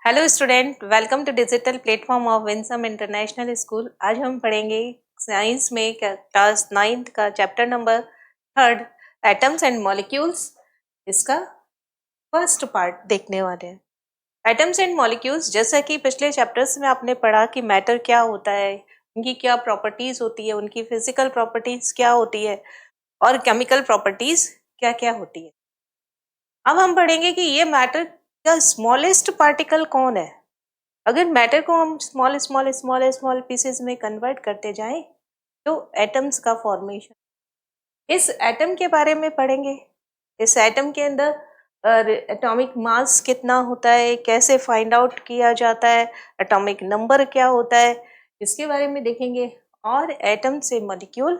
Hello student, welcome to digital platform of Winsome international school. आज हम पढ़ेंगे science में क्लास 9th का chapter number 3 atoms and molecules. इसका फर्स्ट पार्ट देखने वाले हैं। एटम्स एंड मॉलिक्यूल्स, जैसा कि पिछले चैप्टर्स में आपने पढ़ा कि मैटर क्या होता है, उनकी क्या प्रॉपर्टीज होती है, उनकी फिजिकल प्रॉपर्टीज क्या होती है और केमिकल प्रॉपर्टीज क्या क्या होती है। अब हम पढ़ेंगे कि ये मैटर का स्मॉलेस्ट पार्टिकल कौन है। अगर मैटर को हम small small small small pieces में कन्वर्ट करते जाएं तो एटम्स का फॉर्मेशन, इस एटम के बारे में पढ़ेंगे। इस एटम के अंदर एटॉमिक मास कितना होता है, कैसे फाइंड आउट किया जाता है, एटॉमिक नंबर क्या होता है, इसके बारे में देखेंगे। और एटम से मॉलिक्यूल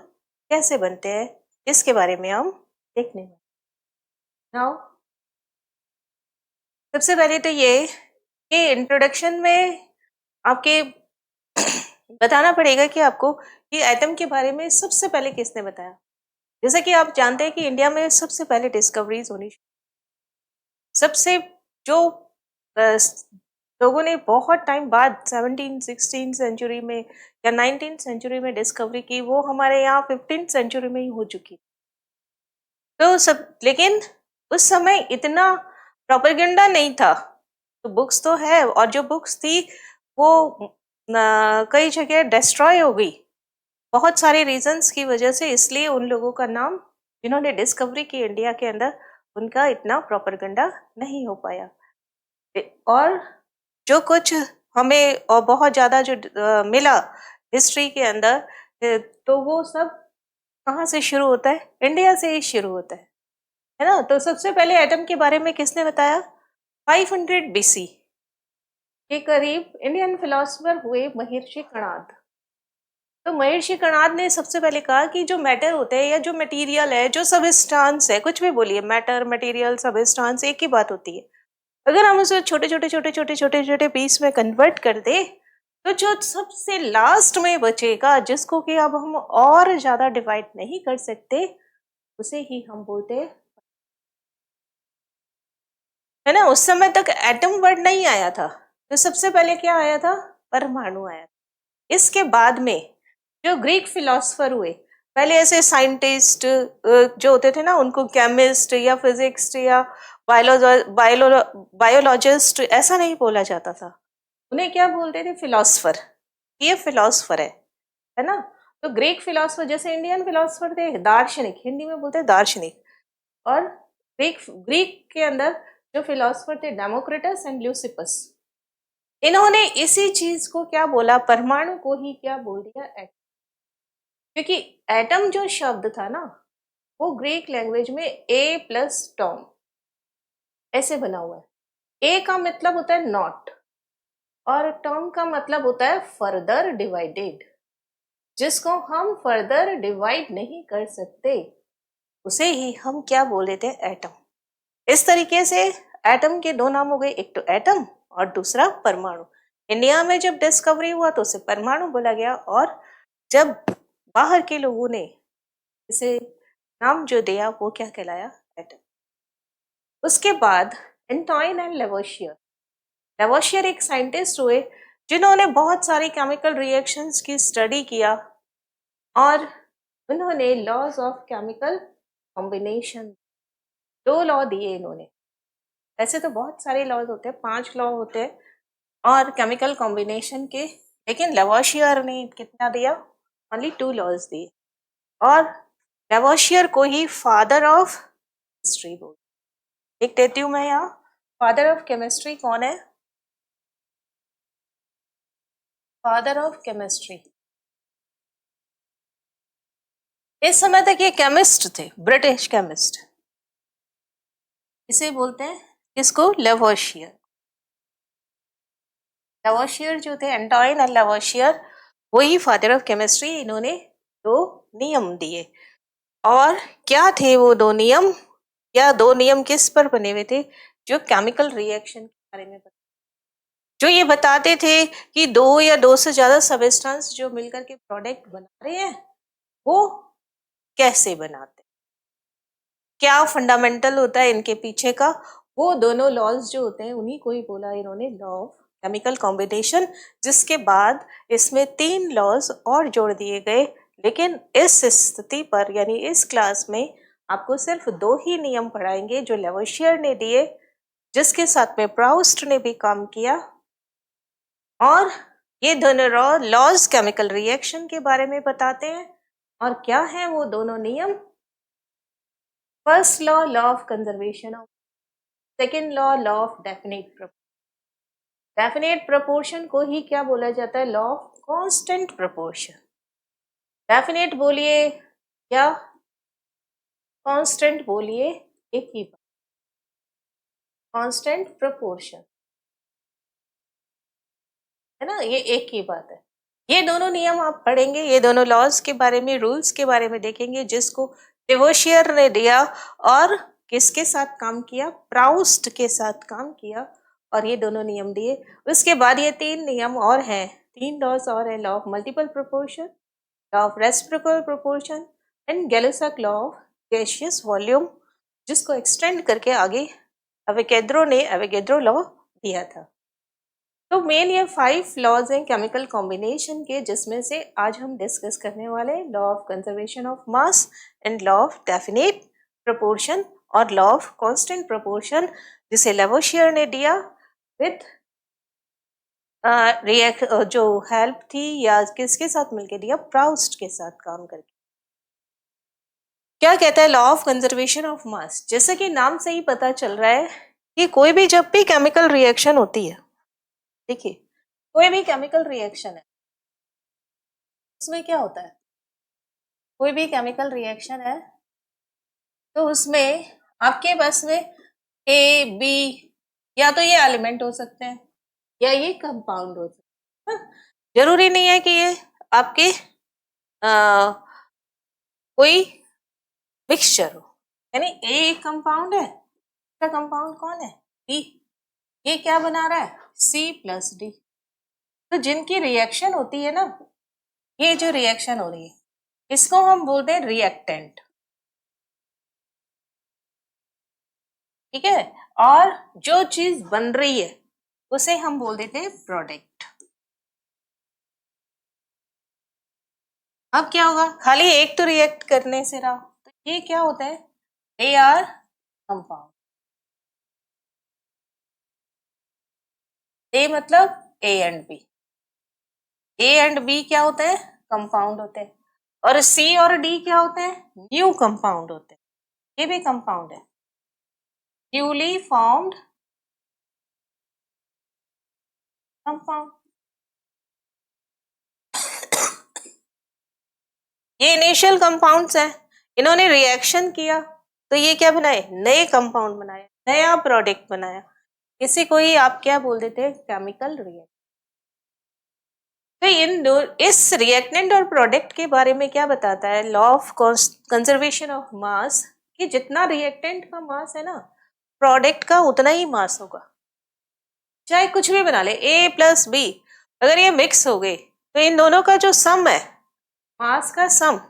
कैसे बनते हैं, इसके बारे में हम देखने वाले। नाउ सबसे पहले तो ये कि इंट्रोडक्शन में आपके बताना पड़ेगा कि आपको ये एटम के बारे में सबसे पहले किसने बताया। जैसा कि आप जानते हैं कि इंडिया में सबसे पहले डिस्कवरीज होनी, सबसे जो अ, लोगों ने बहुत टाइम बाद 17 16 सेंचुरी में या 19 सेंचुरी में डिस्कवरी की, वो हमारे यहाँ 15 सेंचुरी में ही हो चुकी। तो सब, लेकिन उस समय इतना प्रोपेगेंडा नहीं था। तो बुक्स तो है, और जो बुक्स थी वो कई जगह डिस्ट्रॉय हो गई बहुत सारे रीजंस की वजह से। इसलिए उन लोगों का नाम जिन्होंने डिस्कवरी की इंडिया के अंदर, उनका इतना प्रोपेगेंडा नहीं हो पाया। और जो कुछ हमें और बहुत ज़्यादा जो मिला हिस्ट्री के अंदर, तो वो सब कहाँ से शुरू होता है? इंडिया से ही शुरू होता है ना। तो सबसे पहले एटम के बारे में किसने बताया? 500 BC के करीब इंडियन फिलोसफर हुए महर्षि कणाद। तो महर्षि कणाद ने सबसे पहले कहा कि जो मैटर होते हैं या जो मटेरियल है, जो सबस्टांस है, कुछ भी बोलिए, मैटर, मटेरियल, सबस्टांस एक ही बात होती है। अगर हम उसे छोटे छोटे छोटे छोटे छोटे छोटे पीस में कन्वर्ट कर दे, तो जो सबसे लास्ट में बचेगा, जिसको कि अब हम और ज्यादा डिवाइड नहीं कर सकते, उसे ही हम बोलते हैं, है ना। उस समय तक एटम वर्ड नहीं आया था। तो सबसे पहले क्या आया था? परमाणु आया था। इसके बाद में जो ग्रीक फिलोसफर हुए, पहले ऐसे साइंटिस्ट जो होते थे ना, उनको केमिस्ट या फिजिक्स या बायोलॉजिस्ट ऐसा नहीं बोला जाता था। उन्हें क्या बोलते थे? फिलोसफर। ये फिलोसफर है ना। तो ग्रीक फिलोसफर, जैसे इंडियन फिलोसफर थे दार्शनिक, हिंदी में बोलते हैं दार्शनिक। और ग्रीक ग्रीक के अंदर जो फिलोसफर थे डेमोक्रिटस एंड ल्यूसिपस, इन्होंने इसी चीज को क्या बोला? परमाणु को ही क्या बोल दिया? एटम। क्योंकि एटम जो शब्द था ना, वो ग्रीक लैंग्वेज में ए प्लस टॉम ऐसे बना हुआ है। ए का मतलब होता है नॉट, और टॉम का मतलब होता है फर्दर डिवाइडेड। जिसको हम फर्दर डिवाइड नहीं कर सकते, उसे ही हम क्या बोल देते हैं? एटम। इस तरीके से एटम के दो नाम हो गए, एक तो एटम और दूसरा परमाणु। इंडिया में जब डिस्कवरी हुआ तो उसे परमाणु बोला गया, और जब बाहर के लोगों ने इसे नाम जो दिया वो क्या कहलाया? एटम। उसके बाद एंटॉइन एंड लेवोशियर। लेवोशियर एक साइंटिस्ट हुए जिन्होंने बहुत सारी केमिकल रिएक्शंस की स्टडी किया, और उन्होंने लॉज ऑफ केमिकल कॉम्बिनेशन, दो लॉ दिए इन्होंने। ऐसे तो बहुत सारे लॉज होते हैं, 5 लॉ होते हैं और केमिकल कॉम्बिनेशन के, लेकिन लेवोशियर ने कितना दिया? ओनली 2 लॉज दिए। और लेवोशियर को ही फादर ऑफ केमिस्ट्री बोल, लिख देती हूँ मैं यहाँ। फादर ऑफ केमिस्ट्री कौन है? Father of chemistry. इस समय तक ये केमिस्ट थे, ब्रिटिश केमिस्ट। इसे बोलते हैं किसको? लेवोशियर। लेवोशियर जो थे, एंटॉइन और लेवोशियर, वही फादर ऑफ केमिस्ट्री। इन्होंने 2 नियम दिए। और क्या थे वो 2 नियम, या 2 नियम किस पर बने हुए थे? जो केमिकल रिएक्शन के बारे में जो ये बताते थे कि 2 या 2 से ज्यादा सबस्टेंस जो मिलकर के प्रोडक्ट बना रहे हैं, वो कैसे बनाते, क्या फंडामेंटल होता है इनके पीछे का, वो दोनों लॉज जो होते हैं उन्हीं को ही बोला इन्होंने लॉ ऑफ केमिकल कॉम्बिनेशन, जिसके बाद इसमें 3 लॉज और जोड़ दिए गए। लेकिन इस स्थिति पर यानी इस क्लास में आपको सिर्फ 2 ही नियम पढ़ाएंगे जो लेवोशियर ने दिए, जिसके साथ में प्राउस्ट ने भी काम किया। और ये दोनों लॉज केमिकल रिएक्शन के बारे में बताते हैं। और क्या है वो दोनों नियम? First law, law of conservation of, second law, law of definite proportion. Definite proportion को ही क्या बोला जाता है? Law of constant proportion. Definite बोलिए या कांस्टेंट बोलिए, एक ही बात, कांस्टेंट प्रोपोर्शन, है ना, ये एक ही बात है। ये दोनों नियम आप पढ़ेंगे, ये दोनों लॉज के बारे में, रूल्स के बारे में देखेंगे, जिसको लेवोशियर ने दिया और किसके साथ काम किया? प्राउस्ट के साथ काम किया, और ये दोनों नियम दिए। उसके बाद ये 3 नियम और हैं, 3 लॉज और है, law of multiple proportion, law of reciprocal proportion and Gay Lussac law of gaseous volume, जिसको एक्सटेंड करके आगे एवोगैड्रो ने एवोगैड्रो लॉ दिया था। तो मेन ये 5 लॉज हैं केमिकल कॉम्बिनेशन के, जिसमें से आज हम डिस्कस करने वाले हैं law of conservation of mass and law of definite proportion और लॉ ऑफ कांस्टेंट प्रोपोर्शन, जिसे लेवोशियर ने दिया विद जो हेल्प थी या किसके साथ मिलके दिया? प्राउस्ट के साथ काम करके। क्या कहता है लॉ ऑफ कंजर्वेशन ऑफ मास? जैसे कि नाम से ही पता चल रहा है कि कोई भी जब भी केमिकल रिएक्शन होती है, देखिए कोई भी केमिकल रिएक्शन है, उसमें क्या होता है? कोई भी केमिकल रिएक्शन है तो उसमें आपके बस में ए बी, या तो ये एलिमेंट हो सकते हैं या ये कंपाउंड हो सकते हैं। जरूरी नहीं है कि ये आपके कोई मिक्सचर हो, यानी ए एक कंपाउंड है, इसका कंपाउंड कौन है? बी। ये क्या बना रहा है? सी प्लस डी। तो जिनकी रिएक्शन होती है ना, ये जो रिएक्शन हो रही है, इसको हम बोलते हैं रिएक्टेंट, ठीक है। और जो चीज बन रही है उसे हम बोल देते हैं प्रोडक्ट। अब क्या होगा? खाली एक तो रिएक्ट करने से रहा, तो ये क्या होता है? They are compound. ए मतलब a and b, a and b क्या होते हैं? कंपाउंड होते हैं। और सी और डी क्या होते हैं? न्यू कंपाउंड होते हैं। ये भी कंपाउंड है, न्यूली फॉर्म्ड कंपाउंड। ये इनिशियल कंपाउंड्स हैं, इन्होंने रिएक्शन किया तो ये क्या बनाए? नए कंपाउंड बनाए, नया प्रोडक्ट बनाया। इसी को ही आप क्या बोल देते हैं? Chemical reaction. तो इस रिएक्टेंट और प्रोडक्ट के बारे में क्या बताता है लॉ ऑफ कंजर्वेशन ऑफ मास? कि जितना रिएक्टेंट का मास है ना, प्रोडक्ट का उतना ही मास होगा। चाहे कुछ भी बना ले, ए प्लस बी, अगर ये मिक्स हो गए तो इन दोनों का जो सम है, मास का सम,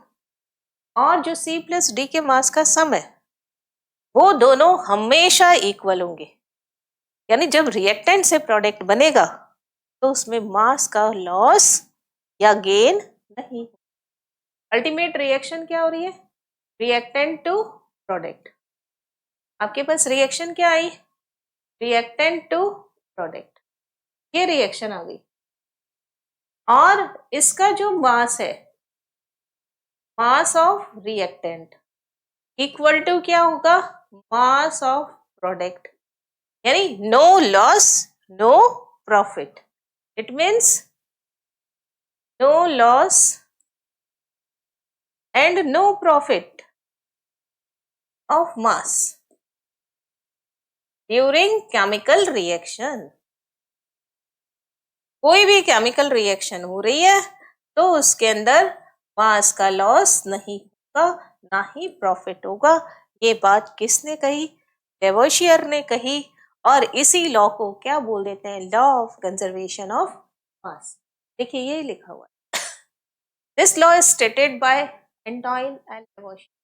और जो सी प्लस डी के मास का सम है, वो दोनों हमेशा इक्वल होंगे। यानी जब रिएक्टेंट से प्रोडक्ट बनेगा तो उसमें मास का लॉस या गेन नहीं। अल्टीमेट रिएक्शन क्या हो रही है? Reactant to product. आपके पास रिएक्शन क्या आई? रिएक्टेंट टू प्रोडक्ट, ये रिएक्शन आ गई। और इसका जो मास है, mass of reactant equal to क्या होगा? Mass of product. यानी no loss no profit. It means no loss and no profit of mass during chemical reaction। कोई भी केमिकल रिएक्शन हो रही है तो उसके अंदर मास का लॉस नहीं होगा, ना ही प्रॉफिट होगा। ये बात किसने कही? लेवोशियर ने कही। और इसी लॉ को क्या बोल देते हैं? लॉ ऑफ कंजर्वेशन ऑफ मास। देखिए ये लिखा हुआ है, this law is stated by Antoine and Lavoisier.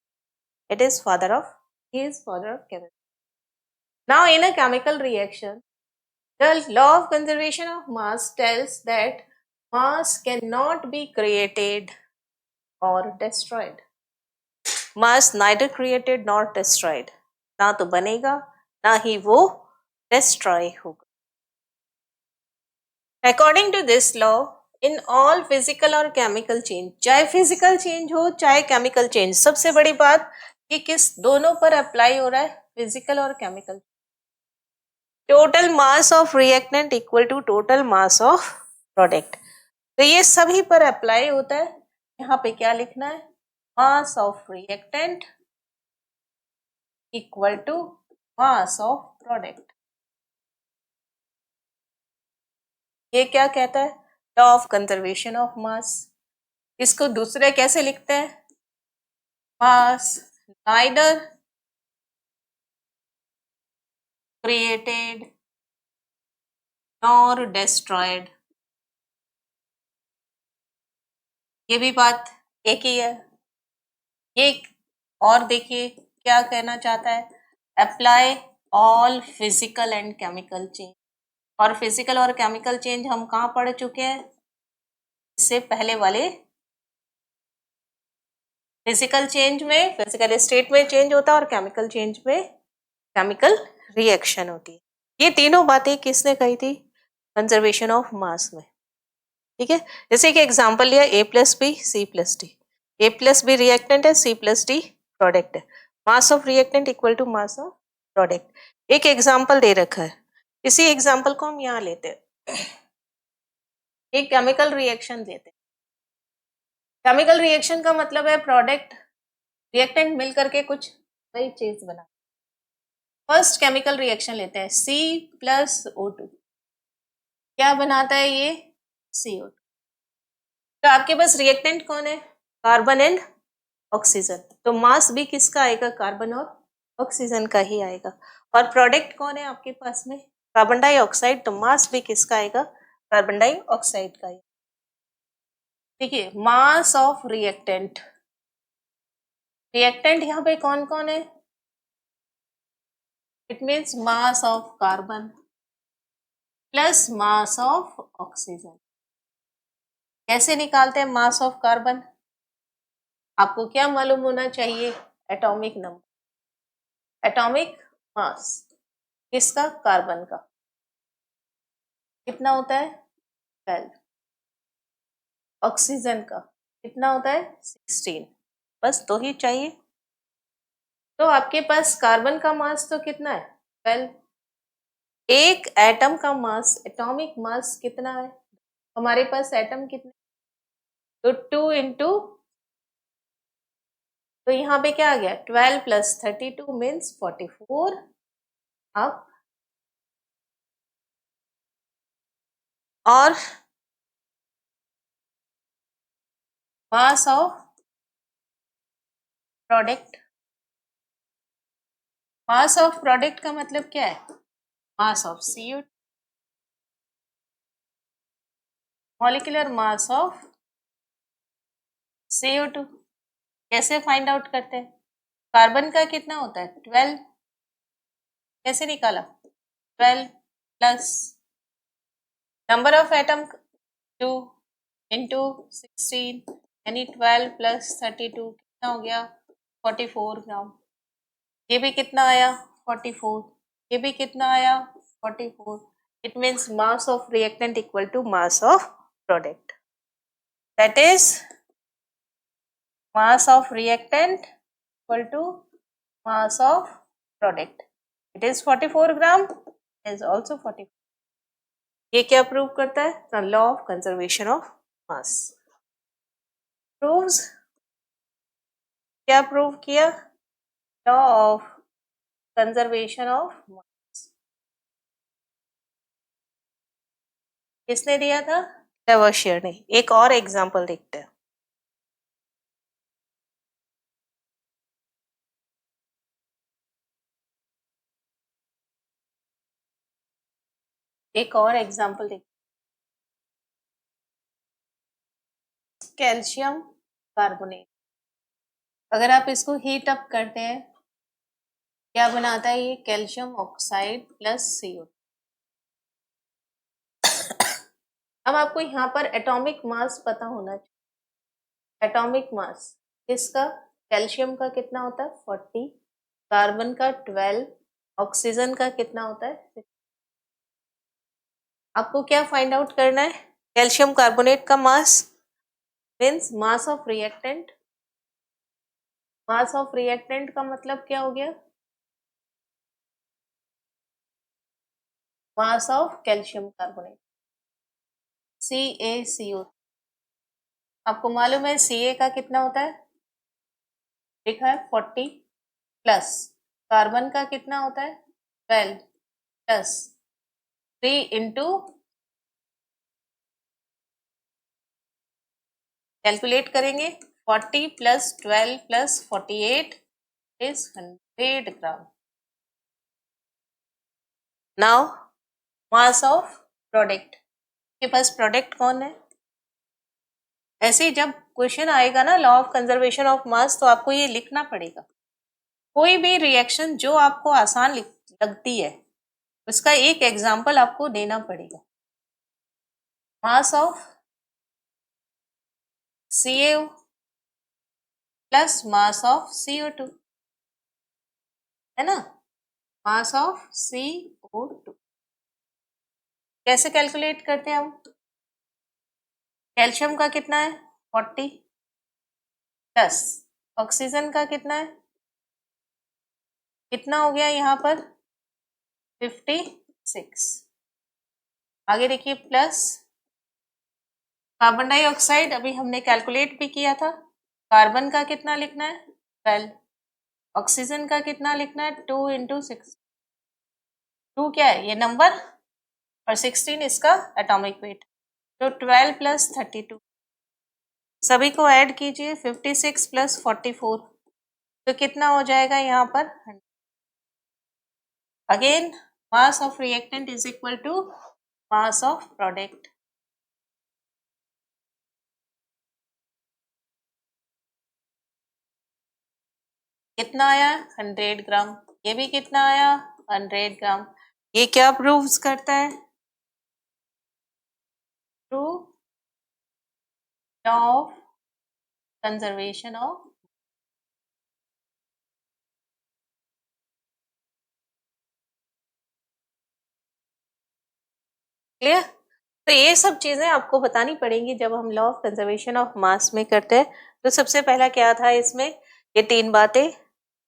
It is father of, he is father of chemistry. Now in a chemical reaction, the law of conservation of mass tells that mass cannot be created or destroyed. Mass neither created nor destroyed. ना तो बनेगा ना ही वो destroy होगा. According to this law, in all physical or chemical change, चाहे physical change हो चाहे chemical change, सबसे बड़ी बात कि किस दोनों पर अप्लाई हो रहा है, physical और chemical. Total mass of reactant equal to total mass of product. तो ये सभी पर अप्लाई होता है. यहाँ पे क्या लिखना है, mass of reactant equal to mass of product. ये क्या कहता है, law of conservation of mass. इसको दूसरे कैसे लिखते हैं, mass neither created nor destroyed. ये भी बात एक ही है. ये और देखिए क्या कहना चाहता है, apply all physical and chemical change. और फिजिकल और केमिकल चेंज हम कहाँ पढ़ चुके हैं, इससे पहले वाले. फिजिकल चेंज में फिजिकल स्टेट में चेंज होता है और केमिकल चेंज में केमिकल रिएक्शन होती है. ये तीनों बातें किसने कही थी, कंजर्वेशन ऑफ मास में. ठीक है, जैसे कि एग्जांपल लिया a plus b c plus d. A plus b reactant है, सी प्लस डी प्रोडक्ट है. Mass of reactant equal to mass of product. एक एग्जांपल दे रखा है, इसी एग्जांपल को हम यहाँ लेते हैं. एक केमिकल रिएक्शन देते हैं. केमिकल रिएक्शन का मतलब है प्रोडक्ट रिएक्टेंट मिल करके कुछ नई चीज बना. फर्स्ट केमिकल रिएक्शन लेते हैं, सी प्लस O2. क्या बनाता है ये, CO2. तो आपके पास रिएक्टेंट कौन है, कार्बन एंड ऑक्सीजन. तो मास भी किसका आएगा, कार्बन और ऑक्सीजन का ही आएगा. और प्रोडक्ट कौन है आपके पास में, कार्बन डाइऑक्साइड. तो मास भी किसका आएगा, कार्बन डाइऑक्साइड का ही. देखिए मास ऑफ रिएक्टेंट. रिएक्टेंट यहाँ पे कौन कौन है, it means mass of carbon plus mass of oxygen. कैसे निकालते हैं मास ऑफ कार्बन, आपको क्या मालूम होना चाहिए, एटॉमिक नंबर. एटॉमिक मास किसका, कार्बन का कितना होता है 12. ऑक्सीजन का कितना होता है 16. बस दो ही चाहिए. तो आपके पास कार्बन का मास तो कितना है 12. एक एटम का मास, एटॉमिक मास कितना है, हमारे पास एटम कितने, तो 2 इंटू, तो यहाँ पे क्या आ गया 12 प्लस 32 मीन्स 44. अब और मास of product. Mass of product का मतलब क्या है, mass of CO2. Molecular mass of CO2. कैसे फाइंड आउट करते हैं, कार्बन का कितना होता है 12, कैसे निकाला 12 plus number of atom 2 into 16 यानी 12 प्लस 32 कितना हो गया 44 ग्राम. ये भी कितना आया 44, ये भी कितना आया 44. It means mass of reactant equal to mass of product. That is mass of reactant equal to mass of product. It is 44 gram, is also 44. ये क्या प्रूव करता है, the law of conservation of mass. Proves, क्या prove किया, law of conservation of mass. किसने दिया था, Lavoisier ने. एक और एग्जाम्पल देखते हैं. एक और एग्जाम्पल देखते, कैल्शियम कार्बोनेट. अगर आप इसको हीट अप करते हैं क्या बनाता है ये? Calcium oxide plus CO। अब आपको यहाँ पर एटॉमिक मास पता होना चाहिए। एटॉमिक मास इसका, कैल्शियम का कितना होता है 40, कार्बन का 12, ऑक्सीजन का कितना होता है? आपको क्या फाइंड आउट करना है? कैल्शियम कार्बोनेट का mass means mass of reactant. Mass of reactant का मतलब क्या हो गया? Mass of calcium carbonate CaCO। आपको मालूम है Ca का कितना होता है? लिखा है 40 प्लस कार्बन का कितना होता है 12 प्लस 3 इंटू, कैलकुलेट करेंगे 40 plus 12 plus 48 is 100 gram. Now mass of product के पास प्रोडक्ट कौन है? ऐसे जब क्वेश्चन आएगा ना लॉ ऑफ कंजर्वेशन ऑफ मास, तो आपको ये लिखना पड़ेगा। कोई भी रिएक्शन जो आपको आसान लगती है उसका एक एग्जाम्पल आपको देना पड़ेगा। Mass of CaO plus mass of CO2, है ना? मास ऑफ CO2 कैसे कैलकुलेट करते हैं हम? कैल्शियम का कितना है 40 प्लस ऑक्सीजन का कितना है, कितना हो गया यहाँ पर 56। आगे देखिए प्लस कार्बन डाइऑक्साइड, अभी हमने कैलकुलेट भी किया था। कार्बन का कितना लिखना है 12, ऑक्सीजन का कितना लिखना है 2 इंटू 6। 2 क्या है ये नंबर और 16 इसका एटॉमिक वेट, तो 12 प्लस 32। सभी को ऐड कीजिए 56 प्लस 44, तो कितना हो जाएगा यहाँ पर 100। Again mass of reactant is equal to mass of product. कितना आया 100 ग्राम, ये भी कितना आया 100 ग्राम। ये क्या प्रूव्स करता है? True law of conservation of. Clear? तो ये सब चीजें आपको बतानी पड़ेंगी जब हम लॉ ऑफ कंजर्वेशन ऑफ मास में करते हैं। तो सबसे पहला क्या था इसमें, ये 3 बातें।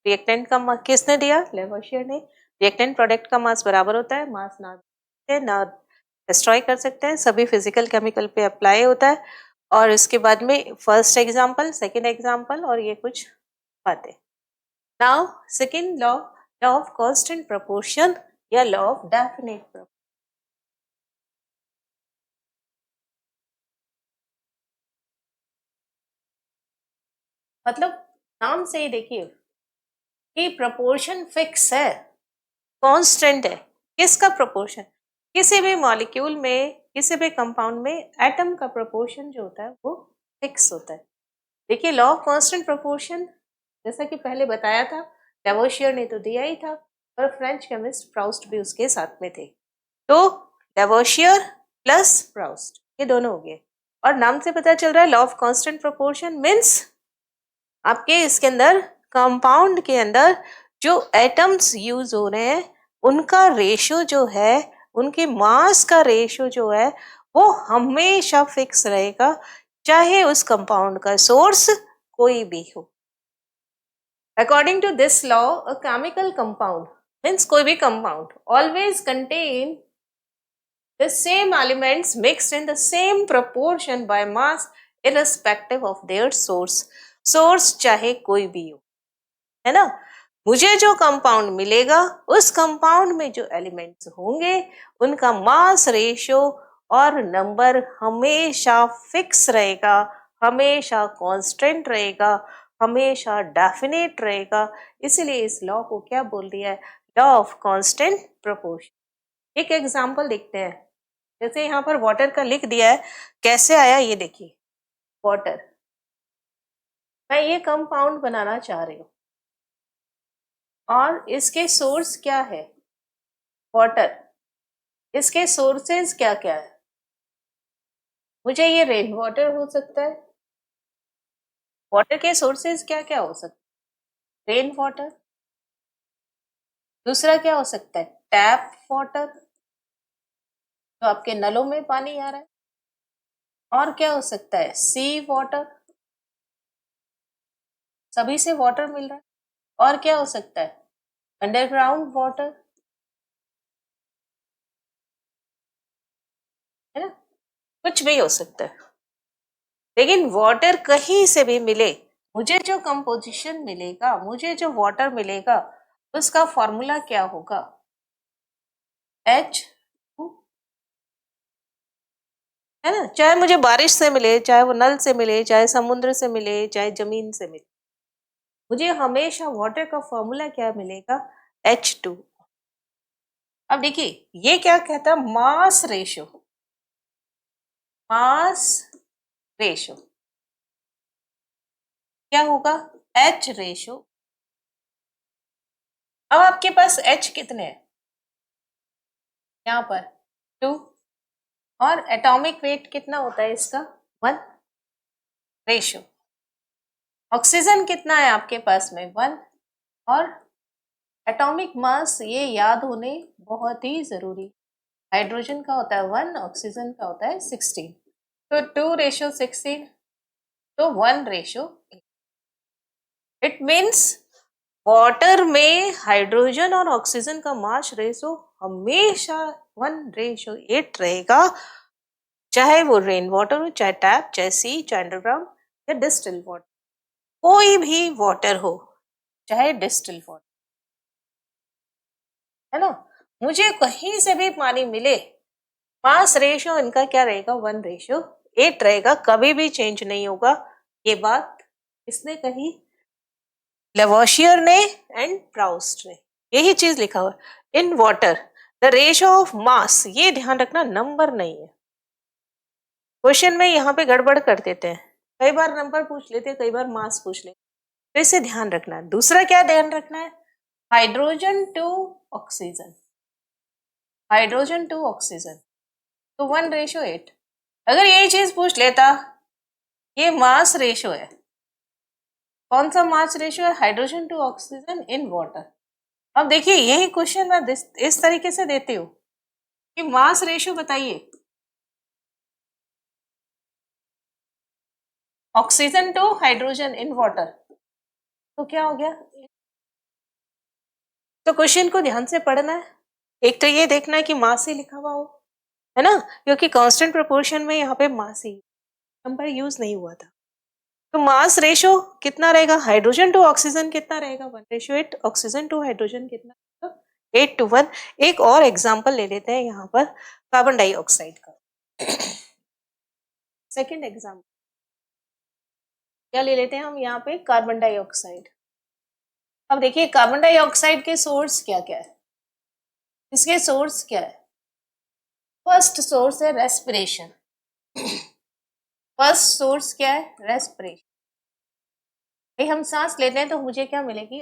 रिएक्टेंट का मास किसने दिया? लेवोशियर ने। रिएक्टेंट प्रोडक्ट का मास बराबर होता है, मास ना डिस्ट्रॉय कर सकते हैं, सभी फिजिकल केमिकल पे अप्लाई होता है। और इसके बाद में फर्स्ट एग्जाम्पल, सेकेंड एग्जाम्पल और ये कुछ बातें। Now second law, law of constant proportion या लॉ ऑफ डेफिनेट प्रोपोर्शन। मतलब नाम से ही देखिए कि प्रोपोर्शन फिक्स है, कांस्टेंट है। किसका प्रोपोर्शन? किसी भी मॉलिक्यूल में, किसी भी कंपाउंड में एटम का प्रोपोर्शन जो होता है वो फिक्स होता है। देखिए लॉ ऑफ कांस्टेंट प्रोपोर्शन जैसा कि पहले बताया था, लेवोशियर ने तो दिया ही था और फ्रेंच केमिस्ट प्राउस्ट भी उसके साथ में थे। तो लेवोशियर प्लस प्राउस्ट ये दोनों हो गए। और नाम से पता चल रहा है law of constant proportion means आपके इसके अंदर कंपाउंड के अंदर जो एटम्स यूज हो रहे हैं उनका रेशो जो है, उनके मास का रेशो जो है वो हमेशा फिक्स रहेगा, चाहे उस कंपाउंड का सोर्स कोई भी हो। According to this law a chemical compound means कोई भी compound always contain the same elements mixed in the same proportion by mass irrespective of their source। Source चाहे कोई भी हो, है ना? मुझे जो कंपाउंड मिलेगा उस कंपाउंड में जो एलिमेंट्स होंगे उनका मास रेशियो और नंबर हमेशा फिक्स रहेगा, हमेशा कांस्टेंट रहेगा, हमेशा डेफिनेट रहेगा। इसीलिए इस लॉ को क्या बोल दिया है? Law of constant proportion. एक एग्जांपल देखते हैं। जैसे यहाँ पर वाटर का लिख दिया है, कैसे आया ये देखिए। वाटर, मैं ये कंपाउंड बनाना चाह रही हूँ, और इसके सोर्स क्या है? वाटर। इसके सोर्सेज क्या क्या है? मुझे ये रेन वाटर हो सकता है। वाटर के सोर्सेज क्या क्या हो सकते हैं? Rain water. दूसरा क्या हो सकता है? टैप वाटर, जो आपके नलों में पानी आ रहा है। और क्या हो सकता है? सी वाटर, सभी से वाटर मिल रहा है। और क्या हो सकता है? अंडरग्राउंड वाटर, है ना? कुछ भी हो सकता है, लेकिन वाटर कहीं से भी मिले, मुझे जो कंपोजिशन मिलेगा, मुझे जो वाटर मिलेगा, उसका फॉर्मूला क्या होगा? H, है ना? चाहे मुझे बारिश से मिले, चाहे वो नल से मिले, चाहे समुद्र से मिले, चाहे जमीन से मिले, मुझे हमेशा वाटर का फॉर्मूला क्या मिलेगा? H2। अब देखिए ये क्या कहता है? Mass ratio. मास रेशो क्या होगा? H ratio. अब आपके पास H कितने हैं? यहाँ पर 2। और एटॉमिक वेट कितना होता है इसका? 1 रेशो। ऑक्सीजन कितना है आपके पास में? 1। और एटॉमिक मास, ये याद होने बहुत ही जरूरी। हाइड्रोजन का होता है 1, ऑक्सीजन का होता है 16। तो 2:16, तो 1:8। इट मीन्स वाटर में हाइड्रोजन और ऑक्सीजन का मास रेशो हमेशा 1:8 रहेगा, चाहे वो रेन वाटर हो, चाहे टैप, चाहे सी, चाहे अंडरग्राउंड या डिस्टिल वाटर, कोई भी वाटर हो, चाहे डिस्टिल वाटर, है ना? मुझे कहीं से भी पानी मिले, मास रेशो इनका क्या रहेगा? 1:8 रहेगा, कभी भी चेंज नहीं होगा। ये बात किसने कही? लेवोशियर ने एंड प्राउस्ट ने। यही चीज लिखा हुआ in water the ratio of mass. ये ध्यान रखना, नंबर नहीं है। क्वेश्चन में यहाँ पे गड़बड़ कर देते हैं, कई बार नंबर पूछ लेते हैं, कई बार मास पूछ लेते हैं, तो इसे ध्यान रखना है। दूसरा क्या ध्यान रखना है? Hydrogen to oxygen, hydrogen to oxygen, तो 1:8। अगर यही चीज पूछ लेता, ये मास रेशो है, कौन सा मास रेशो है? Hydrogen to oxygen in water. अब देखिए यही क्वेश्चन मैं इस तरीके से देती हूँ कि मास रेशो बताइए, oxygen to hydrogen in water, तो क्या हो गया? तो क्वेश्चन को ध्यान से पढ़ना है। एक तो ये देखना है कि मास ही लिखा हुआ हो, है ना? क्योंकि कांस्टेंट प्रोपोर्शन में यहाँ पे मास ही नंबर यूज नहीं हुआ था। तो मास रेशो कितना रहेगा? हाइड्रोजन टू ऑक्सीजन कितना रहेगा? 1:8। ऑक्सीजन टू हाइड्रोजन कितना रहेगा? 8:1। एक और एग्जांपल ले लेते हैं यहाँ पर, कार्बन डाइऑक्साइड का। सेकेंड एग्जाम्पल क्या ले लेते हैं हम यहाँ पे? Carbon dioxide. अब देखिए कार्बन डाइऑक्साइड के सोर्स क्या क्या है? इसके सोर्स क्या है? फर्स्ट सोर्स है रेस्पिरेशन। फर्स्ट सोर्स क्या है? रेस्पिरेशन। भाई हम सांस लेते हैं तो मुझे क्या मिलेगी?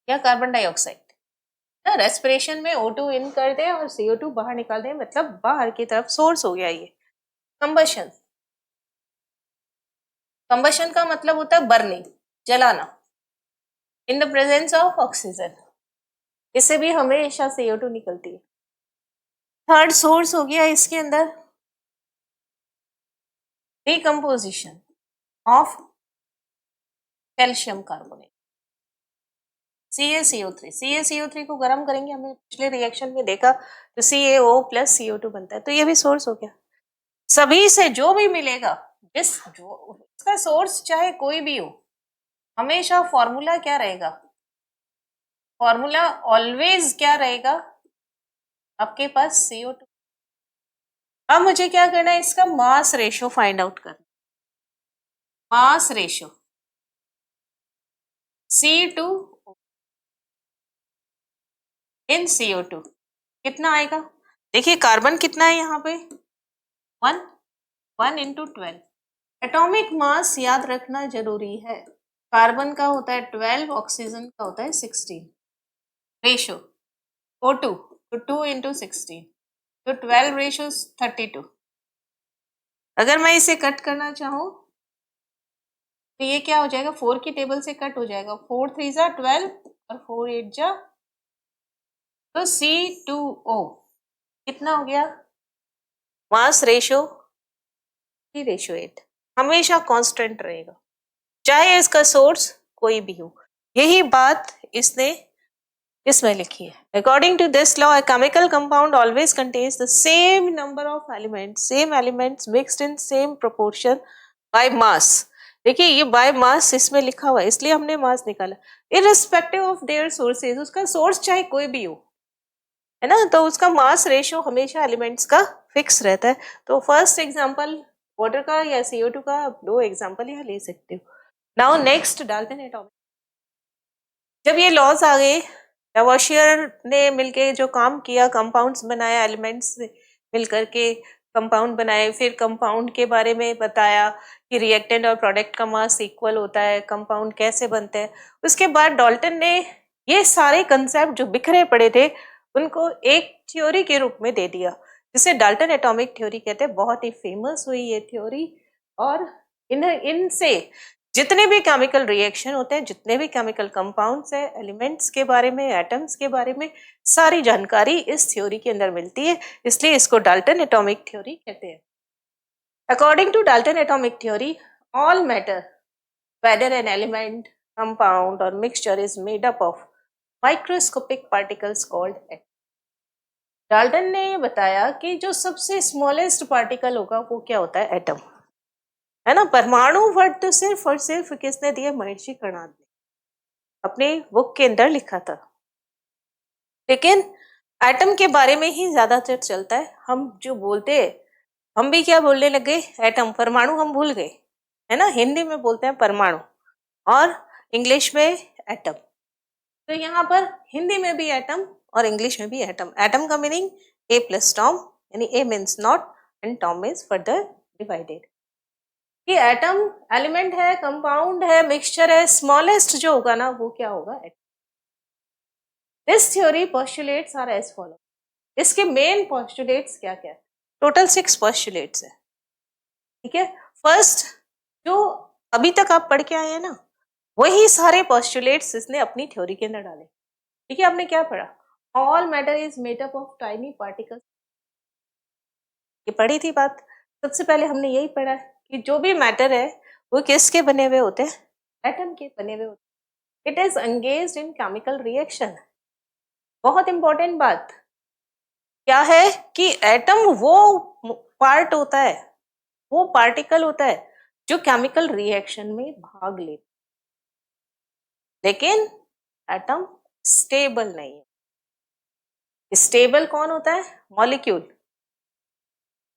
क्या? कार्बन डाइऑक्साइड ना। रेस्पिरेशन में O2 इन कर दें और CO2 बाहर निकाल दें, मतलब बाहर की तरफ सोर्स हो गया ये। कंबशन, कंबशन का मतलब होता है बर्निंग, जलाना, in the presence of oxygen. इससे भी हमेशा CO2 निकलती है। थर्ड सोर्स हो गया इसके अंदर decomposition of calcium carbonate, CaCO3। CaCO3 को गर्म करेंगे, हमने पिछले रिएक्शन में देखा, तो CaO प्लस CO2 बनता है, तो ये भी सोर्स हो गया। सभी से जो भी मिलेगा, जिस जो इसका सोर्स चाहे कोई भी हो, हमेशा फॉर्मूला क्या रहेगा? फॉर्मूला ऑलवेज क्या रहेगा आपके पास? CO2। अब मुझे क्या करना है? इसका मास रेशो फाइंड आउट करना। मास रेशो C2 इन CO2 कितना आएगा? देखिए कार्बन कितना है यहाँ पे? 1 1 × 12। एटॉमिक मास याद रखना जरूरी है। कार्बन का होता है 12, ऑक्सीजन का होता है 16। रेशो O2 तो 2 into 16 तो 12 रेशो 32। अगर मैं इसे कट करना चाहूँ तो ये क्या हो जाएगा, 4 की टेबल से कट हो जाएगा, 4 3 जा 12 और 4 8 जा, तो C2O कितना हो गया, मास रेशो 3:8 हमेशा कांस्टेंट रहेगा, चाहे इसका सोर्स कोई भी हो। यही बात इसमें लिखी है। According to this law a chemical compound always contains the same number of elements, same elements mixed in same proportion by mass। देखिए ये बाय मास इसमें लिखा हुआ है, इसलिए हमने मास निकाला। इररिस्पेक्टिव ऑफ देयर सोर्सेज, उसका सोर्स चाहे कोई भी हो, है ना, तो उसका मास रेशियो हमेशा एलिमेंट्स का फिक्स रहता है। तो फर्स्ट एग्जांपल वाटर का या CO2 का, दो एग्जांपल यहाँ ले सकते हो। नाउ नेक्स्ट डाल्टन एटॉमिक, जब ये लॉज आ गए, लवोशियर ने मिलके जो काम किया, कंपाउंड्स बनाया, एलिमेंट्स मिलकर के कंपाउंड बनाए, फिर कंपाउंड के बारे में बताया कि रिएक्टेंट और प्रोडक्ट का मास इक्वल होता है, कंपाउंड कैसे बनते हैं। उसके बाद डाल्टन ने ये सारे कंसेप्ट जो बिखरे पड़े थे उनको एक थ्योरी के रूप में दे दिया, जिसे डाल्टन एटॉमिक थ्योरी कहते हैं। बहुत ही फेमस हुई ये थ्योरी, और इनसे जितने भी केमिकल रिएक्शन होते हैं, जितने भी केमिकल कंपाउंड्स है, एलिमेंट्स के बारे में, एटम्स के बारे में सारी जानकारी इस थ्योरी के अंदर मिलती है, इसलिए इसको डाल्टन एटॉमिक थ्योरी कहते हैं। According to Dalton atomic theory, all matter whether an element, compound और mixture is made up of microscopic particles called atom. Dalton ने बताया कि जो सबसे स्मॉलेस्ट पार्टिकल होगा वो क्या होता है, एटम, है ना। परमाणु वर्ड तो सिर्फ और सिर्फ किसने दिया, महर्षि कर्णाद ने अपने बुक के अंदर लिखा था। लेकिन एटम के बारे में ही ज्यादातर चलता है। हम जो बोलते हैं, हम भी क्या बोलने लगे, एटम, परमाणु हम भूल गए, है ना। हिंदी में बोलते हैं परमाणु और इंग्लिश में एटम। तो यहाँ पर हिंदी में भी एटम और इंग्लिश में भी एटम। एटम का मीनिंग ए प्लस टॉम, यानी a means not and tom is further divided. कि एटम एलिमेंट है, कंपाउंड है, मिक्सचर है, स्मॉलेस्ट जो होगा ना वो क्या होगा, atom. This theory postulates are as follow. इसके मेन पोस्टुलेट्स क्या क्या है, टोटल 6 पोस्टुलेट्स है, ठीक है। फर्स्ट जो अभी तक आप पढ़ के आए हैं ना, वही सारे पोस्टुलेट्स इसने अपनी थ्योरी के अंदर डाले। ठीक है, आपने क्या पढ़ा, all matter is made up of tiny particles, ये पढ़ी थी बात। सबसे पहले हमने यही पढ़ा कि जो भी मैटर है वो किसके बने हुए होते हैं, एटम के बने हुए होते हैं। It is engaged in chemical reaction. बहुत इंपॉर्टेंट बात क्या है कि एटम वो पार्ट होता है, वो पार्टिकल होता है जो केमिकल रिएक्शन में भाग लेता, लेकिन एटम स्टेबल नहीं है। स्टेबल कौन होता है, मॉलिक्यूल।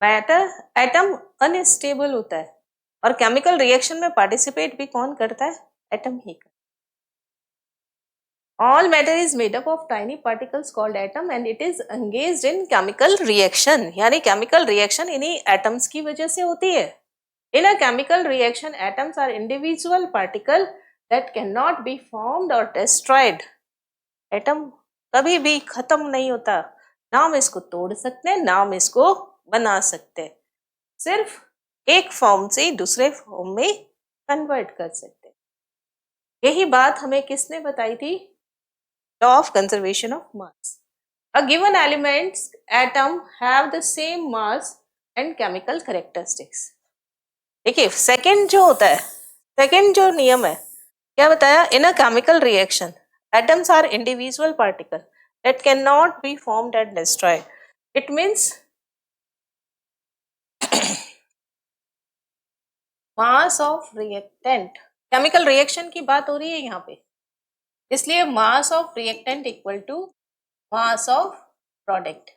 मैटर, एटम अनस्टेबल होता है, और केमिकल रिएक्शन में पार्टिसिपेट भी कौन करता है, एटम ही करता है। All matter is made up of tiny particles called atom and it is engaged in chemical reaction। यानी chemical reaction इन्हीं atoms की वजह से होती है। In a chemical reaction, atoms are individual particle that cannot be formed or destroyed। Atom कभी भी खत्म नहीं होता, ना हम इसको तोड़ सकते हैं ना हम इसको बना सकते हैं, सिर्फ एक फॉर्म से दूसरे फॉर्म में कन्वर्ट कर सकते हैं। यही बात हमें किसने बताई थी, law of conservation of mass। A given elements atom have the same mass and chemical characteristics। देखिए सेकंड जो होता है, सेकंड जो नियम है क्या बताया, in a chemical reaction atoms are individual particle that cannot be formed and destroyed। It means mass of reactant, chemical reaction की बात हो रही है यहाँ पे, इसलिए mass of reactant equal to mass of product,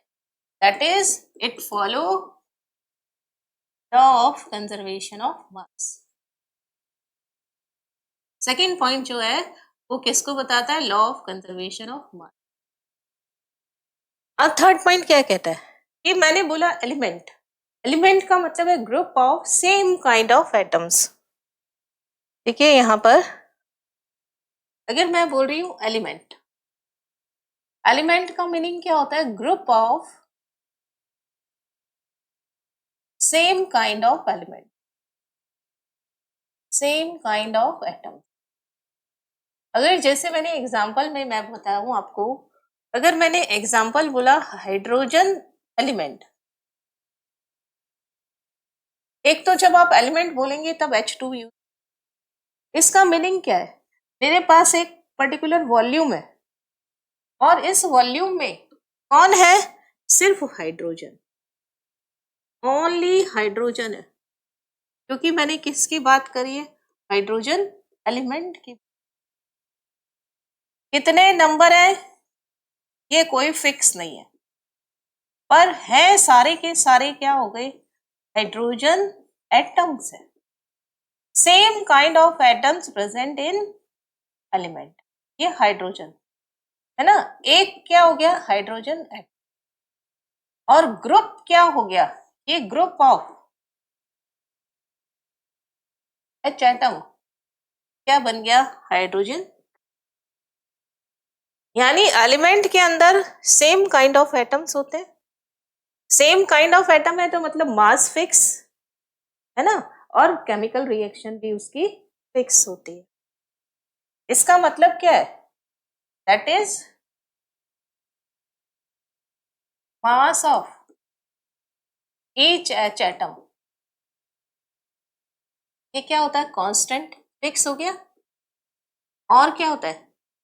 that is it follow law of conservation of mass। Second point जो है वो किसको बताता है, लॉ ऑफ कंजर्वेशन ऑफ मास। अब थर्ड पॉइंट क्या कहता है कि मैंने बोला एलिमेंट, एलिमेंट का मतलब है group of same kind of atoms. देखिए यहाँ पर अगर मैं बोल रही हूँ एलिमेंट, एलिमेंट का मीनिंग क्या होता है? Group of same kind of element, same kind of atom. अगर जैसे मैंने एग्जांपल में मैं बताऊं आपको, अगर मैंने एग्जांपल बोला हाइड्रोजन एलिमेंट, एक तो जब आप एलिमेंट बोलेंगे तब H2 यूज, इसका मीनिंग क्या है? मेरे पास एक पर्टिकुलर वॉल्यूम है और इस वॉल्यूम में कौन है? सिर्फ हाइड्रोजन, ओनली हाइड्रोजन है, क्योंकि मैंने किसकी बात करी है? हाइड्रोजन एलिमेंट की। कितने नंबर है ये कोई फिक्स नहीं है, पर है सारे के सारे क्या हो गए? हाइड्रोजन एटम्स है, same kind of atoms present in element. ये हाइड्रोजन है ना, एक क्या हो गया? Hydrogen atom. और ग्रुप क्या हो गया? ये ग्रुप ऑफ एच एटम क्या बन गया? हाइड्रोजन। यानी एलिमेंट के अंदर सेम काइंड ऑफ एटम्स होते हैं, सेम काइंड ऑफ एटम है तो मतलब मास फिक्स है ना, और केमिकल रिएक्शन भी उसकी फिक्स होती है। इसका मतलब क्या है? That is mass of each H atom, ये क्या होता है? कांस्टेंट, फिक्स हो गया। और क्या होता है?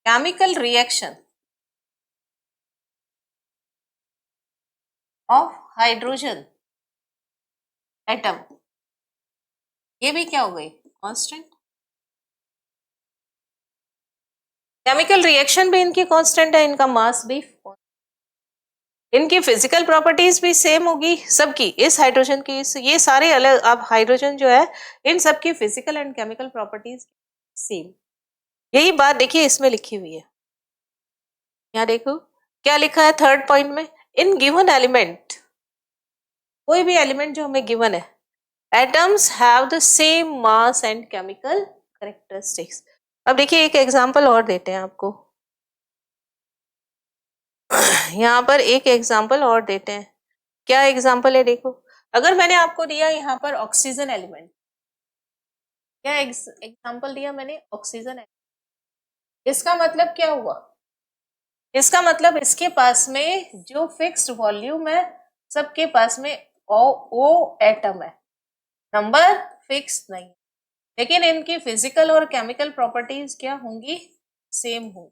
Chemical reaction of hydrogen atom, ये भी क्या हो गई? कांस्टेंट। केमिकल रिएक्शन भी इनकी कांस्टेंट है, इनका मास भी, इनकी फिजिकल प्रॉपर्टीज भी सेम होगी सबकी, इस हाइड्रोजन की ये सारे अलग, अब हाइड्रोजन जो है इन सबकी physical and chemical properties same. यही बात देखिए इसमें लिखी हुई है, यहाँ देखो क्या लिखा है थर्ड पॉइंट में, इन गिवन एलिमेंट, कोई भी एलिमेंट जो हमें गिवन है, atoms have the same mass and chemical characteristics. अब देखिए एक एग्जांपल और देते हैं आपको, यहाँ पर एक एग्जांपल और देते हैं। क्या एग्जांपल है? देखो अगर मैंने आपको दिया यहाँ पर ऑक्सीजन एलिमेंट, क्या एग्जांपल दिया मैंने? ऑक्सीजन। इसका मतलब क्या हुआ? इसका मतलब इसके पास में जो फिक्स्ड वॉल्यूम है, सबके पास में ओ एटम है, नंबर फिक्स नहीं, लेकिन इनकी फिजिकल और केमिकल प्रॉपर्टीज क्या होंगी? सेम होंगी।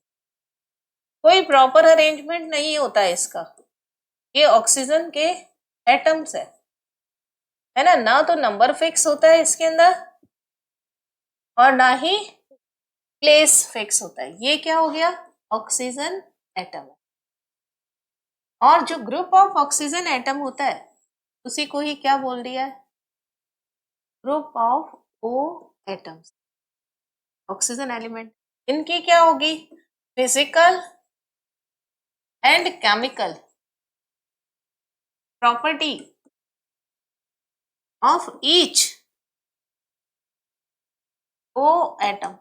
कोई प्रॉपर अरेंजमेंट नहीं होता है इसका, ये ऑक्सीजन के एटम्स है ना, ना तो नंबर फिक्स होता है इसके अंदर और ना ही प्लेस फिक्स होता है। ये क्या हो गया? Oxygen atom. और जो ग्रुप ऑफ ऑक्सीजन एटम होता है उसी को ही क्या बोल दिया है? Group of O atoms, oxygen element. इनकी क्या होगी? Physical and chemical property of each O atom,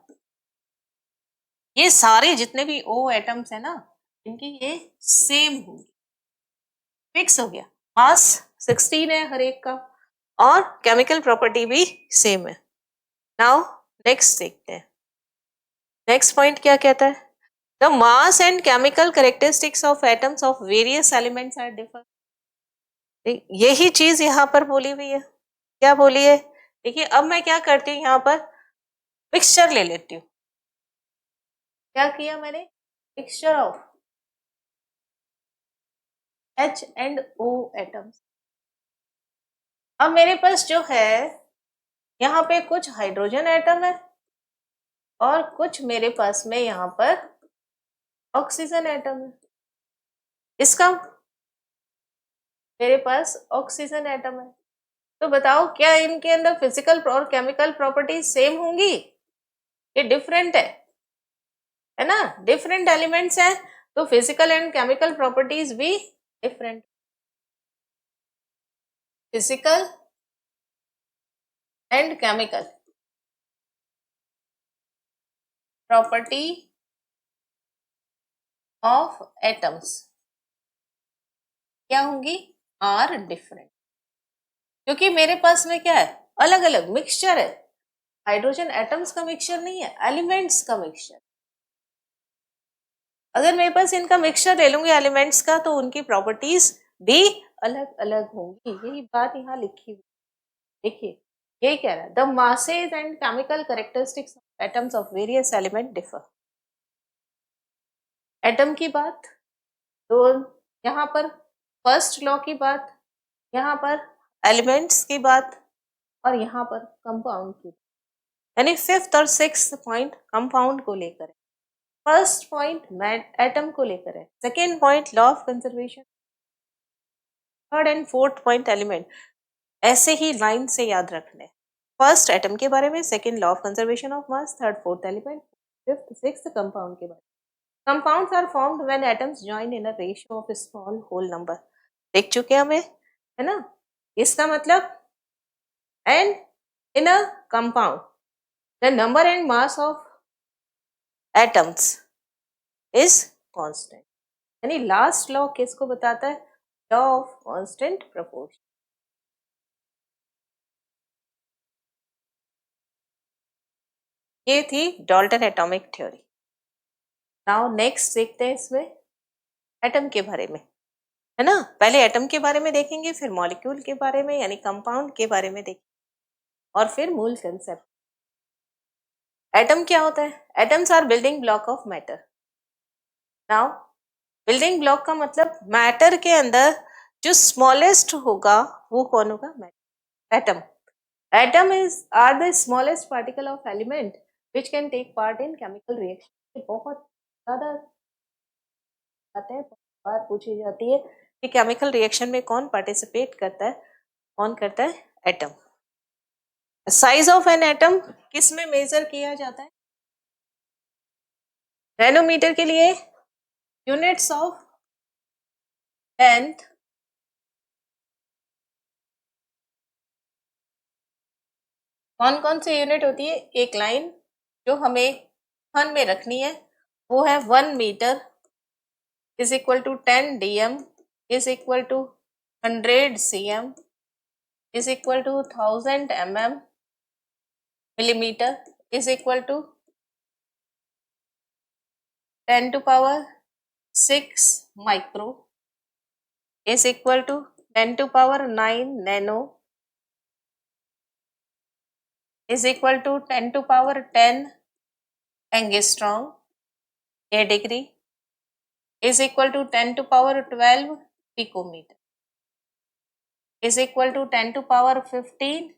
ये सारे जितने भी ओ एटम्स है ना, इनकी ये सेम होंगी, फिक्स हो गया। मास 16 है हर एक का और केमिकल प्रॉपर्टी भी सेम है। नाउ नेक्स्ट देखते हैं, नेक्स्ट पॉइंट क्या कहता है? The mass and chemical characteristics of atoms of various elements are differ. यही चीज यहाँ पर बोली हुई है। क्या बोली है? देखिए अब मैं क्या करती हूँ, यहाँ पर मिक्सचर ले लेती हूँ। क्या किया मैंने? Mixture of H and O atoms. अब मेरे पास जो है यहाँ पे कुछ हाइड्रोजन एटम है और कुछ मेरे पास में यहाँ पर ऑक्सीजन एटम है। इसका मेरे पास ऑक्सीजन एटम है, तो बताओ क्या इनके अंदर फिजिकल और केमिकल प्रॉपर्टीज सेम होंगी? ये डिफरेंट है ना, डिफरेंट एलिमेंट्स हैं तो फिजिकल एंड केमिकल प्रॉपर्टीज भी different. Physical and chemical property of atoms क्या होंगी, आर डिफरेंट, क्योंकि मेरे पास में क्या है, अलग अलग मिक्सचर है, हाइड्रोजन एटम्स का मिक्सचर नहीं है, एलिमेंट्स का मिक्सचर। अगर मेरे पास इनका मिक्सचर ले लूंगी एलिमेंट्स का, तो उनकी प्रॉपर्टीज भी अलग अलग होंगी, यही बात यहाँ लिखी हुई। देखिए यही कह रहा है, the masses and chemical characteristics of atoms of various element differ. Atom की बात, तो यहाँ पर फर्स्ट लॉ की बात, यहाँ पर एलिमेंट्स की बात, और यहाँ पर कंपाउंड की, यानी फिफ्थ और सिक्स्थ पॉइंट कंपाउंड को लेकर है, फर्स्ट पॉइंट एटम को लेकर है, second point law of conservation, third and fourth point element. ऐसे ही लाइन से याद रखने, फर्स्ट एटम के बारे में, second law of conservation of mass, third fourth element, fifth sixth compound के बारे में। Compounds are formed when atoms join in a ratio of small whole number, देख चुके हमें, है ना। इसका मतलब and in a compound the number and mass of atoms is constant, यानी लास्ट लॉ किसको बताता है, लॉ ऑफ कांस्टेंट प्रोपोर्शन। ये थी Dalton atomic theory. Now next देखते हैं इसमें एटम के बारे में, है ना। पहले एटम के बारे में देखेंगे, फिर मॉलिक्यूल के बारे में यानी कंपाउंड के बारे में देखेंगे, और फिर मूल कंसेप्ट। एटम क्या होता है, atoms are building block of matter. Now building block का मतलब मैटर के अंदर जो स्मॉलेस्ट होगा वो कौन होगा, matter, atom. Atom is are the smallest particle of element which can take part in chemical reaction. बहुत ज्यादा आते हैं, बार पूछी जाती है कि केमिकल रिएक्शन में कौन पार्टिसिपेट करता है, कौन करता है, atom. Size of an atom किस में मेजर किया जाता है, नैनोमीटर के लिए यूनिट्स ऑफ लेंथ, कौन कौन सी यूनिट होती है, एक लाइन जो हमें घन में रखनी है वो है 1 metre is equal to 10 dm is equal to 100 cm is equal to 1000 mm, millimetre is equal to 10⁻⁶ micro is equal to 10⁻⁹ nano is equal to 10⁻⁻10 angstrom a degree is equal to 10⁻12 picometer is equal to 10⁻15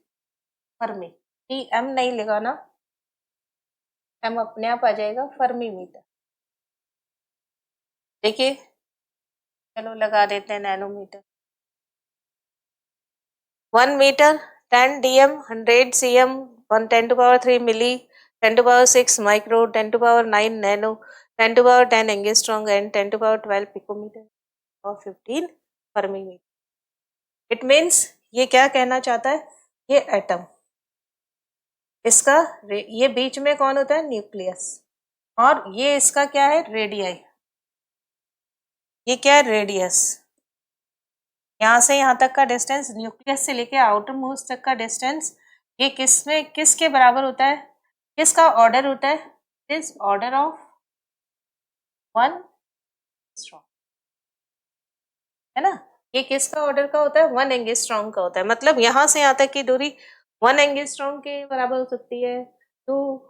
fermi. M नहीं लगाना, M अपने आप आ जाएगा, Fermi metre. देखिए चलो लगा देते हैं nanometre. 1 metre 10 dm 100 cm 10⁻³ milli 10⁻⁶ micro 10⁻⁹ nano 10⁻10 angstrom and 10⁻12 picometre और 15 फर्मी मीटर। इट मीन्स ये क्या कहना चाहता है, ये एटम, इसका ये बीच में कौन होता है, न्यूक्लियस, और ये इसका क्या है, रेडियाई, ये क्या है, रेडियस। यहाँ से यहाँ तक का डिस्टेंस, न्यूक्लियस से लेके आउटर मोस्ट तक का डिस्टेंस, ये किस में किसके बराबर होता है, किसका ऑर्डर होता है, दिस ऑर्डर ऑफ 1 एंगस्ट्रॉम, है ना। ये किसका ऑर्डर का होता है, 1 एंगस्ट्रॉम का होता है। मतलब यहाँ से यहाँ तक की दूरी 1 एंगस्ट्रॉम के बराबर हो सकती है, 2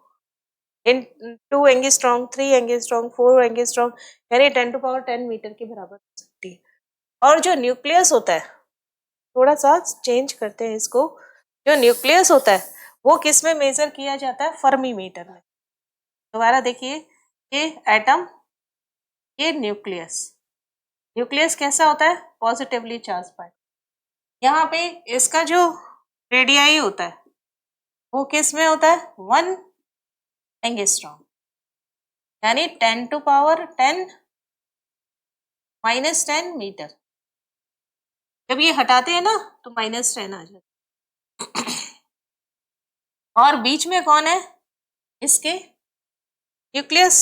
एंगस्ट्रॉम, 3 एंगस्ट्रॉम, 4 एंगस्ट्रॉम, यानी 10⁻10 मीटर के बराबर हो सकती है। और जो न्यूक्लियस होता है, थोड़ा सा चेंज करते हैं इसको, जो न्यूक्लियस होता है वो किस में मेजर किया जाता है, फर्मी मीटर में। दोबारा देखिए, ये एटम, ये न्यूक्लियस, न्यूक्लियस कैसा होता है, पॉजिटिवली चार्ज पार्टिकल। यहाँ पे इसका जो रेडियाई होता है वो किस में होता है, 1 एंगस्ट्रॉम, यानी 10⁻10 - 10 मीटर। जब ये हटाते हैं ना तो -10 आ जाता है। और बीच में कौन है, इसके न्यूक्लियस,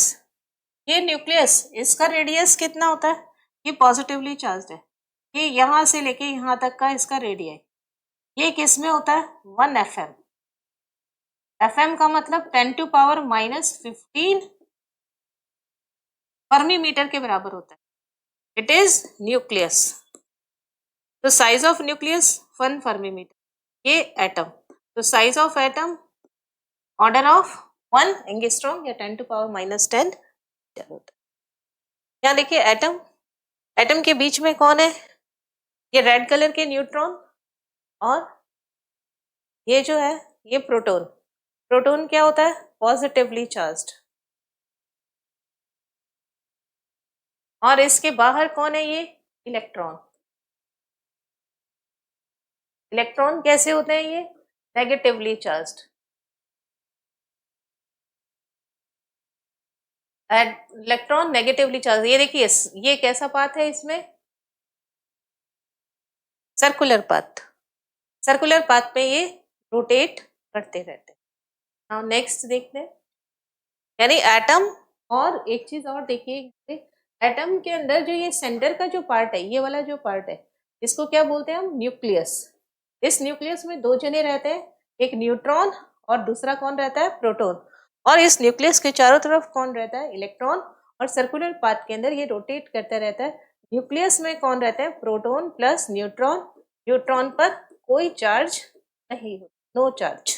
ये न्यूक्लियस, इसका रेडियस कितना होता है? ये पॉजिटिवली चार्ज्ड है, ये यहाँ से लेके यहाँ तक का इसका रेडियस, ये किस में होता है? 1 FM। FM का मतलब 10⁻⁻15 फर्मी मीटर के बराबर होता है। It is nucleus. तो size of nucleus 1 fermi metre. ये एटम, तो size of atom order of 1 angstrom या 10⁻10 होता है। यहाँ देखिए एटम, एटम के बीच में कौन है? ये रेड कलर के न्यूट्रॉन, और ये जो है ये प्रोटॉन। प्रोटॉन क्या होता है? Positively charged. और इसके बाहर कौन है? ये इलेक्ट्रॉन। इलेक्ट्रॉन कैसे होते हैं? ये negatively charged. Electron negatively charge. ये देखिए ये कैसा पाथ है? इसमें सर्कुलर पाथ। सर्कुलर पाथ पे ये रोटेट करते रहते हैं। नाउ नेक्स्ट देखते हैं, यानी एटम। और एक चीज और देखिए, एटम के अंदर जो ये सेंटर का जो पार्ट है, ये वाला जो पार्ट है, इसको क्या बोलते हैं हम? न्यूक्लियस। इस न्यूक्लियस में दो जने रहते हैं, एक न्यूट्रॉन और दूसरा कौन रहता है? प्रोटॉन। और इस न्यूक्लियस के चारों तरफ कौन रहता है? इलेक्ट्रॉन। और सर्कुलर पाथ के अंदर ये रोटेट करता रहता है। न्यूक्लियस में कौन रहता है? Proton plus neutron. न्यूट्रॉन पर कोई चार्ज नहीं हो, नो चार्ज।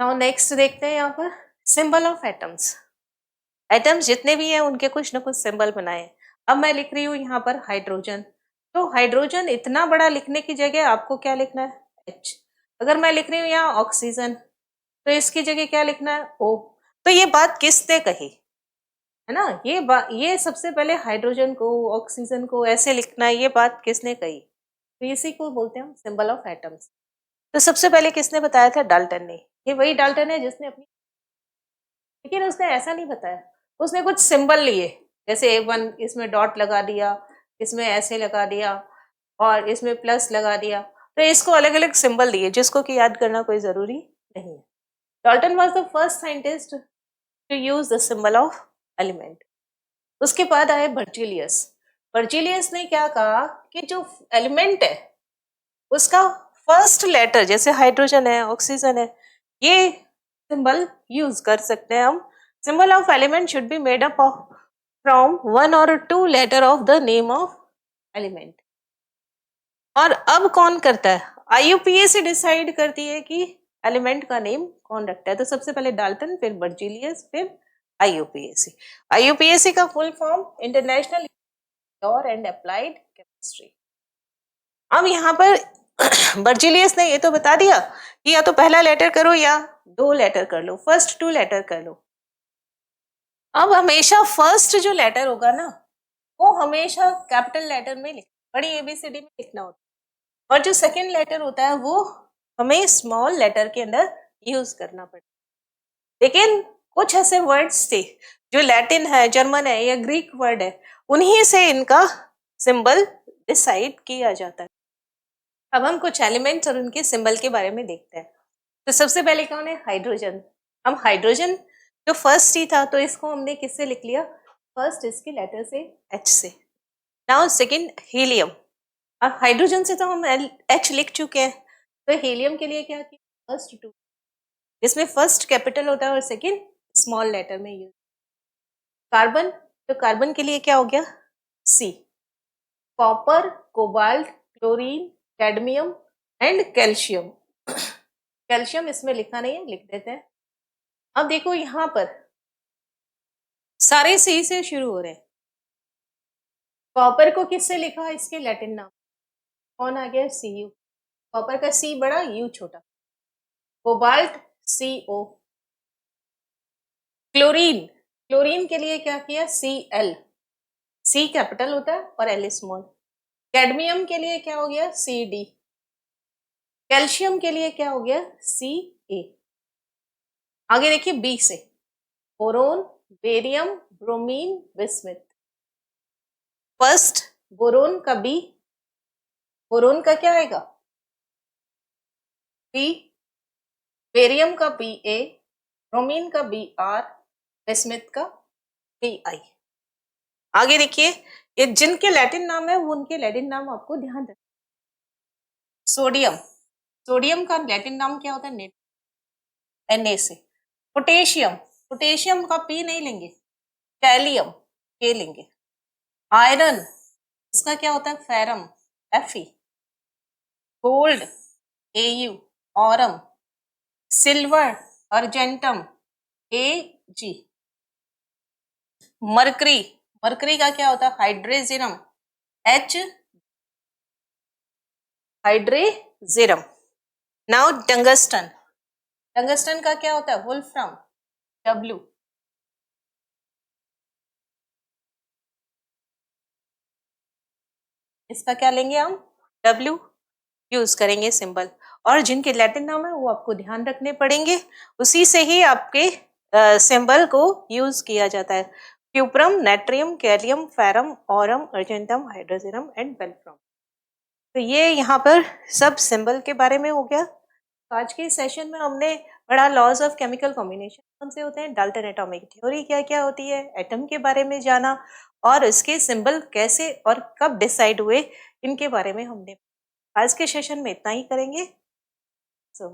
नाउ नेक्स्ट देखते हैं यहाँ पर सिंबल ऑफ एटम्स। एटम्स जितने भी हैं उनके कुछ ना कुछ सिंबल बनाए। अब मैं लिख रही हूँ यहाँ पर हाइड्रोजन, तो हाइड्रोजन इतना बड़ा लिखने की जगह आपको क्या लिखना है? H। अगर मैं लिख रही हूँ यहाँ ऑक्सीजन, तो इसकी जगह क्या लिखना है? O। तो ये बात किसने कही है ना? ये सबसे पहले हाइड्रोजन को, ऑक्सीजन को ऐसे लिखना है, ये बात किसने कही? तो इसी को बोलते हैं हम सिंबल ऑफ एटम्स। तो सबसे पहले किसने बताया था? डाल्टन ने। ये वही डाल्टन है जिसने अपनी, लेकिन उसने ऐसा नहीं बताया, उसने कुछ सिंबल लिए, जैसे A1 इसमें डॉट लगा दिया, इसमें ऐसे लगा दिया, और इसमें प्लस लगा दिया। तो इसको अलग अलग सिंबल दिए जिसको कि याद करना कोई जरूरी नहीं है। Dalton was the first scientist to use the symbol of element. उसके बाद आए बर्जीलियस। बर्जीलियस ने क्या कहा कि जो एलिमेंट है उसका फर्स्ट लेटर, जैसे हाइड्रोजन है, ऑक्सीजन है, ये सिंबल यूज कर सकते हैं हम। Symbol of element should be made up of from 1 or 2 letter of the name of element. और अब कौन करता है? IUPAC डिसाइड करती है कि एलिमेंट का नेम कौन रखता है। तो सबसे पहले डाल्टन, फिर बर्जीलियस, फिर IUPAC। IUPAC का full form international pure and applied chemistry. अब यहाँ पर बर्जीलियस ने ये तो बता दिया कि या तो पहला लेटर करो या 2 लेटर कर लो, फर्स्ट 2 लेटर कर लो। अब हमेशा फर्स्ट जो लेटर होगा ना, वो हमेशा कैपिटल लेटर में बड़ी ABCD में लिखना होता है, और जो सेकंड लेटर होता है वो हमें स्मॉल लेटर के अंदर यूज करना पड़ता है। लेकिन कुछ ऐसे वर्ड्स थे जो लैटिन है, जर्मन है या ग्रीक वर्ड है, उन्हीं से इनका सिंबल डिसाइड किया जाता है। अब हम कुछ एलिमेंट्स और उनके सिंबल के बारे में देखते हैं। तो सबसे पहले कौन है? हाइड्रोजन। हम हाइड्रोजन जो फर्स्ट ही था, तो इसको हमने किससे लिख लिया? फर्स्ट इसके लेटर से, H से। Now second helium. अब हाइड्रोजन से तो हम H लिख चुके हैं, तो हीलियम के लिए क्या किया? फर्स्ट 2, जिसमें फर्स्ट कैपिटल होता है और सेकंड स्मॉल लेटर में यूज। कार्बन, तो कार्बन के लिए क्या हो गया? C। Copper, cobalt, chlorine, cadmium and calcium. Calcium इसमें लिखा नहीं है, लिख देते हैं। अब देखो यहाँ पर सारे सी से शुरू हो रहे हैं। कॉपर को किससे लिखा? इसके लैटिन नाम कौन आ गया? Cu। कॉपर का C बड़ा, U छोटा। Cobalt CO। क्लोरीन, क्लोरीन के लिए क्या किया? Cl। C कैपिटल होता है और L स्मॉल। कैडमियम के लिए क्या हो गया? Cd। कैल्शियम के लिए क्या हो गया? Ca। आगे देखिए B से, boron, barium, bromine, bismuth. First boron का B, बोरोन का क्या आएगा? B। बेरियम का Ba, ब्रोमीन का Br, बिस्मिथ का Pi। आगे देखिए, ये जिनके लैटिन नाम है वो उनके लैटिन नाम आपको ध्यान रखना। सोडियम, सोडियम का लैटिन नाम क्या होता है? Na से। पोटेशियम, पोटेशियम का पी नहीं लेंगे, कैलियम के लेंगे। आयरन, इसका क्या होता है? Ferrum, Fe। Gold, Au, Aurum. Silver, argentum, Ag। Mercury, mercury का क्या होता है? हाइड्रेजिनम, H। हाइड्रेजिनम। नाउ टंगस्टन, टंगस्टन का क्या होता है? वुल्फ्रम, W। इसका क्या लेंगे हम? W यूज करेंगे सिंबल। और जिनके लैटिन नाम है वो आपको ध्यान रखने पड़ेंगे, उसी से ही आपके सिंबल को यूज किया जाता है। Cuprum, natrium, kalium, ferrum, aurum, argentum, hydrogenium and wolfram. तो ये यहाँ पर सब सिंबल के बारे में हो गया। तो आज के सेशन में हमने पढ़ा लॉज ऑफ केमिकल कॉम्बिनेशन कौन से होते हैं, डाल्टन एटॉमिक थ्योरी क्या क्या होती है, एटम के बारे में जाना, और इसके सिंबल कैसे और कब डिसाइड हुए, इनके बारे में हमने आज के सेशन में इतना ही करेंगे। सो